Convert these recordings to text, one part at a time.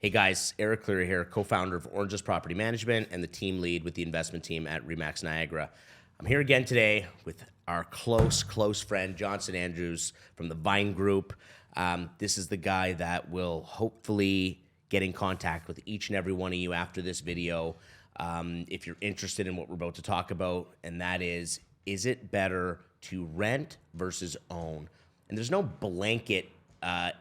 Hey guys, Eric Cleary here, co-founder of Orange's Property Management and the team lead with the investment team at Remax Niagara. I'm here again today with our close friend, Johnson Andrews from the Vine Group. This is the guy that will hopefully get in contact with each and every one of you after this video if you're interested in what we're about to talk about, and that is it better to rent versus own? And there's no blanket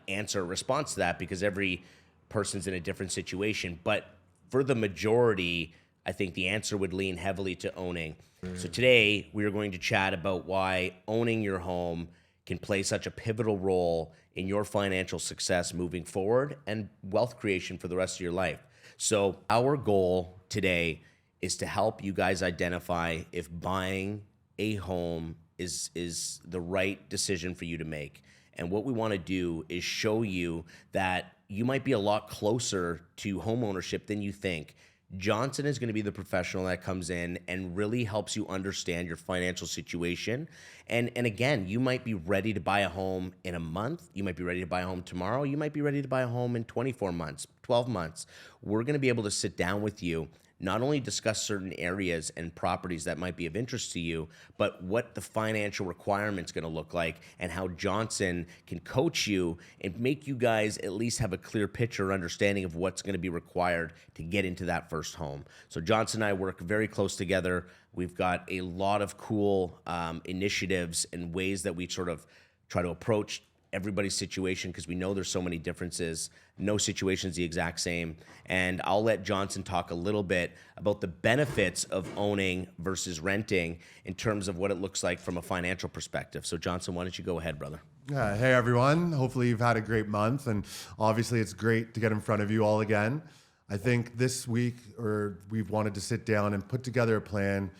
answer or response to that because every person's in a different situation. But for the majority, I think the answer would lean heavily to owning. So today we are going to chat about why owning your home can play such a pivotal role in your financial success moving forward and wealth creation for the rest of your life. So our goal today is to help you guys identify if buying a home is the right decision for you to make. And what we want to do is show you that you might be a lot closer to homeownership than you think. Johnson is going to be the professional that comes in and really helps you understand your financial situation. And again, you might be ready to buy a home in a month. You might be ready to buy a home tomorrow. You might be ready to buy a home in 24 months, 12 months. We're going to be able to sit down with you, not only discuss certain areas and properties that might be of interest to you, but what the financial requirement's gonna look like and how Johnson can coach you and make you guys at least have a clear picture or understanding of what's gonna be required to get into that first home. So Johnson and I work very close together. We've got a lot of cool initiatives and ways that we sort of try to approach everybody's situation because we know there's so many differences. No situation's the exact same. And I'll let Johnson talk a little bit about the benefits of owning versus renting in terms of what it looks like from a financial perspective. So Johnson, why don't you go ahead, brother? Hey everyone, hopefully you've had a great month, and obviously it's great to get in front of you all again. I think this week we've wanted to sit down and put together a plan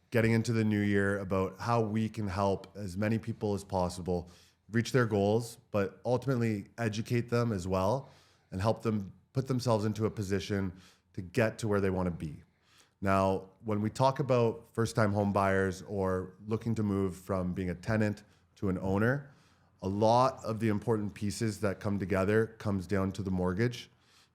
getting into the new year about how we can help as many people as possible reach their goals, but ultimately educate them as well and help them put themselves into a position to get to where they want to be. Now, when we talk about first-time home buyers or looking to move from being a tenant to an owner, a lot of the important pieces that come together comes down to the mortgage,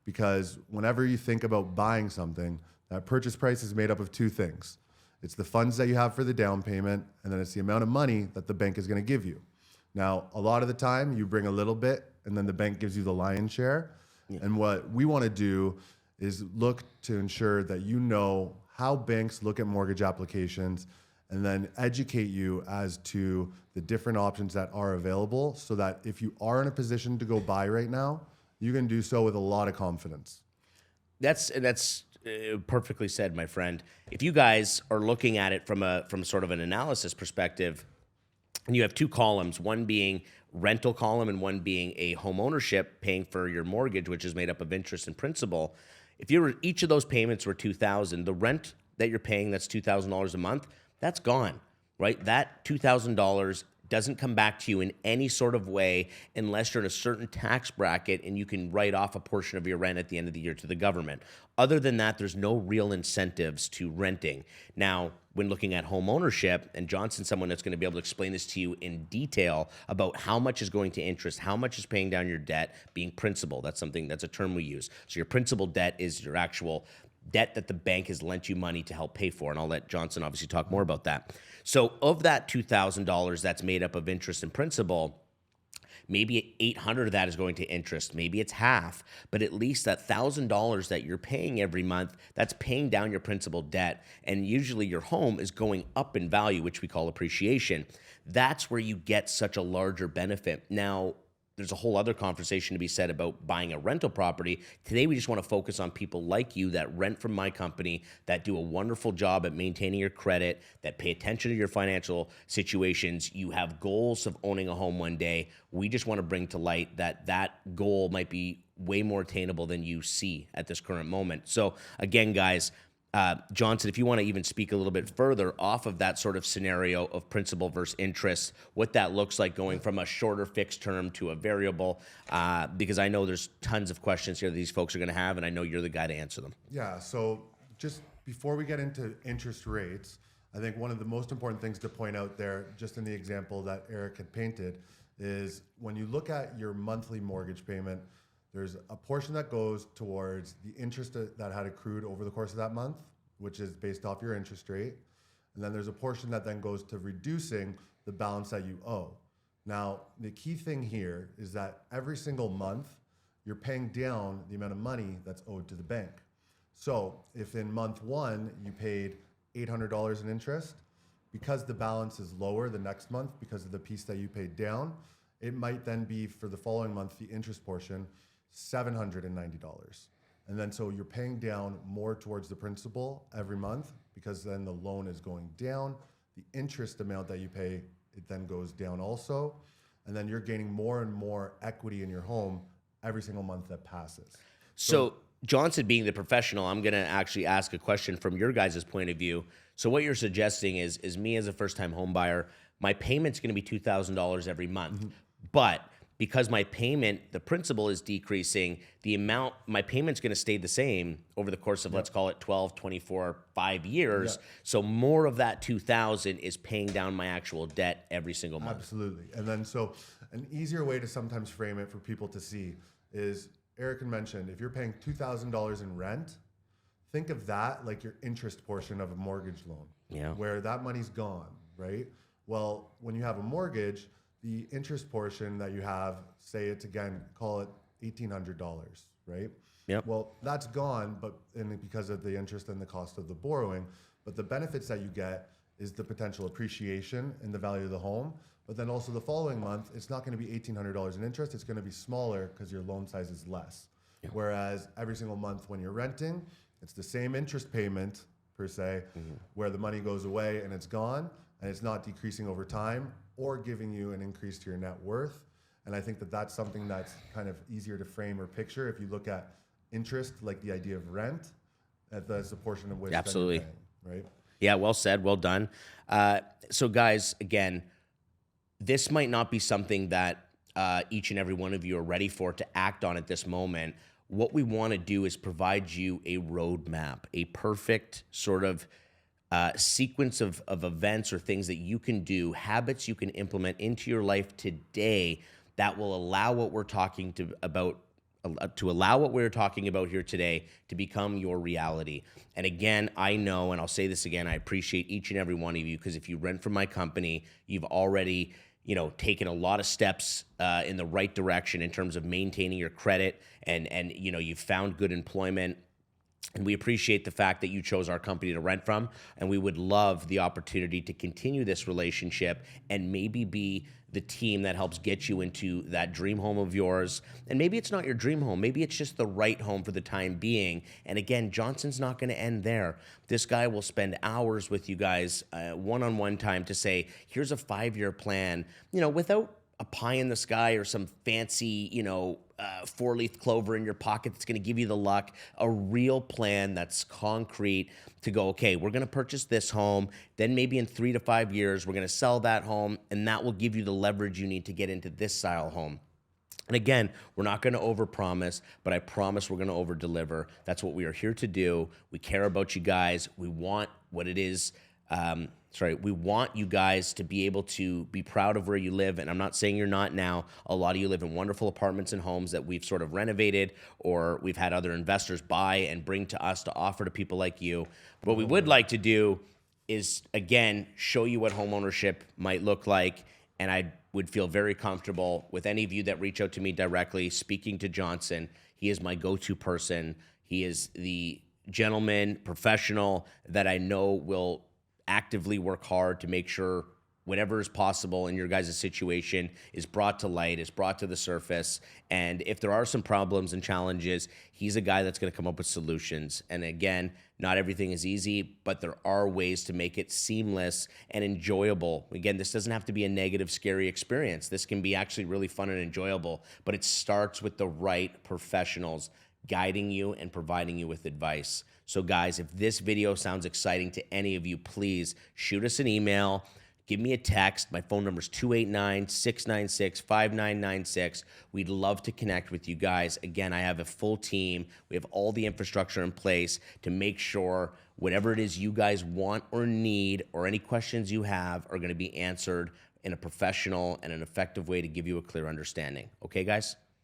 because whenever you think about buying something, that purchase price is made up of two things. It's the funds that you have for the down payment, and then it's the amount of money that the bank is going to give you. Now, a lot of the time you bring a little bit and then the bank gives you the lion's share. Yeah. And what we want to do is look to ensure that you know how banks look at mortgage applications and then educate you as to the different options that are available so that if you are in a position to go buy right now, you can do so with a lot of confidence. That's perfectly said, my friend. If you guys are looking at it from sort of an analysis perspective, and you have two columns, one being rental column and one being a home ownership paying for your mortgage, which is made up of interest and principal. If each of those payments were $2,000, the rent that you're paying, that's $2,000 a month, that's gone, right? That $2,000 doesn't come back to you in any sort of way unless you're in a certain tax bracket and you can write off a portion of your rent at the end of the year to the government. Other than that, there's no real incentives to renting. Now, when looking at home ownership, and Johnson's someone that's going to be able to explain this to you in detail about how much is going to interest, how much is paying down your debt, being principal. That's a term we use. So your principal debt is your actual debt that the bank has lent you money to help pay for. And I'll let Johnson obviously talk more about that. So of that $2,000 that's made up of interest and principal, maybe 800 of that is going to interest. Maybe it's half, but at least that $1,000 that you're paying every month, that's paying down your principal debt. And usually your home is going up in value, which we call appreciation. That's where you get such a larger benefit. Now, there's a whole other conversation to be said about buying a rental property. Today, we just want to focus on people like you that rent from my company, that do a wonderful job at maintaining your credit, that pay attention to your financial situations. You have goals of owning a home one day. We just want to bring to light that goal might be way more attainable than you see at this current moment. So again, guys, Johnson, if you want to even speak a little bit further off of that sort of scenario of principal versus interest, what that looks like going from a shorter fixed term to a variable, because I know there's tons of questions here that these folks are going to have, and I know you're the guy to answer them. Yeah, so just before we get into interest rates, I think one of the most important things to point out there, just in the example that Eric had painted, is when you look at your monthly mortgage payment, there's a portion that goes towards the interest that had accrued over the course of that month, which is based off your interest rate. And then there's a portion that then goes to reducing the balance that you owe. Now, the key thing here is that every single month, you're paying down the amount of money that's owed to the bank. So if in month one, you paid $800 in interest, because the balance is lower the next month because of the piece that you paid down, it might then be for the following month, the interest portion, $790. And then so you're paying down more towards the principal every month because then the loan is going down. The interest amount that you pay, it then goes down also. And then you're gaining more and more equity in your home every single month that passes. So Johnson, being the professional, I'm going to actually ask a question from your guys' point of view. So what you're suggesting is me as a first-time home buyer, my payment's going to be $2,000 every month. But because my payment, the principal is decreasing, the amount, my payment's going to stay the same over the course of, let's call it 12, 24, 5 years. So more of that 2,000 is paying down my actual debt every single month. Absolutely. And then so an easier way to sometimes frame it for people to see is, Eric had mentioned, if you're paying $2,000 in rent, think of that like your interest portion of a mortgage loan, where that money's gone, right? Well, when you have a mortgage, the interest portion that you have, say it's again, call it $1,800, right? Yep. Well, that's gone, and because of the interest and the cost of the borrowing, but the benefits that you get is the potential appreciation in the value of the home. But then also the following month, it's not going to be $1,800 in interest. It's going to be smaller because your loan size is less. Whereas every single month when you're renting, it's the same interest payment per se, where the money goes away and it's gone, and it's not decreasing over time or giving you an increase to your net worth. And I think that that's something that's kind of easier to frame or picture if you look at interest, like the idea of rent, that's a portion of which Absolutely. then you're paying, right? Yeah, well said, well done. So guys, again, this might not be something that each and every one of you are ready for to act on at this moment. What we want to do is provide you a roadmap, a perfect sort of sequence of events or things that you can do, habits you can implement into your life today that will allow what we're talking about here today to become your reality. And again, I know, and I'll say this again, I appreciate each and every one of you, because if you rent from my company, you've already taken a lot of steps in the right direction in terms of maintaining your credit, and you've found good employment. And we appreciate the fact that you chose our company to rent from, and we would love the opportunity to continue this relationship and maybe be the team that helps get you into that dream home of yours. And maybe it's not your dream home. Maybe it's just the right home for the time being. And again, Johnson's not going to end there. This guy will spend hours with you guys, one-on-one time, to say, here's a 5-year plan, without a pie in the sky or some fancy, 4-leaf clover in your pocket that's going to give you the luck. A real plan that's concrete to go, okay, we're going to purchase this home. Then maybe in 3 to 5 years, we're going to sell that home, and that will give you the leverage you need to get into this style home. And again, we're not going to overpromise, but I promise we're going to overdeliver. That's what we are here to do. We care about you guys. We want what it is. We want you guys to be able to be proud of where you live. And I'm not saying you're not now. A lot of you live in wonderful apartments and homes that we've sort of renovated, or we've had other investors buy and bring to us to offer to people like you. But what we would like to do is, again, show you what homeownership might look like. And I would feel very comfortable with any of you that reach out to me directly, speaking to Johnson. He is my go-to person. He is the gentleman, professional that I know will actively work hard to make sure whatever is possible in your guys' situation is brought to light, is brought to the surface. And if there are some problems and challenges, he's a guy that's going to come up with solutions. And again, not everything is easy, but there are ways to make it seamless and enjoyable. Again, this doesn't have to be a negative, scary experience. This can be actually really fun and enjoyable, but it starts with the right professionals guiding you and providing you with advice. So guys, if this video sounds exciting to any of you, please shoot us an email, give me a text. My phone number is 289-696-5996. We'd love to connect with you guys. Again, I have a full team. We have all the infrastructure in place to make sure whatever it is you guys want or need, or any questions you have, are going to be answered in a professional and an effective way to give you a clear understanding. Okay, guys?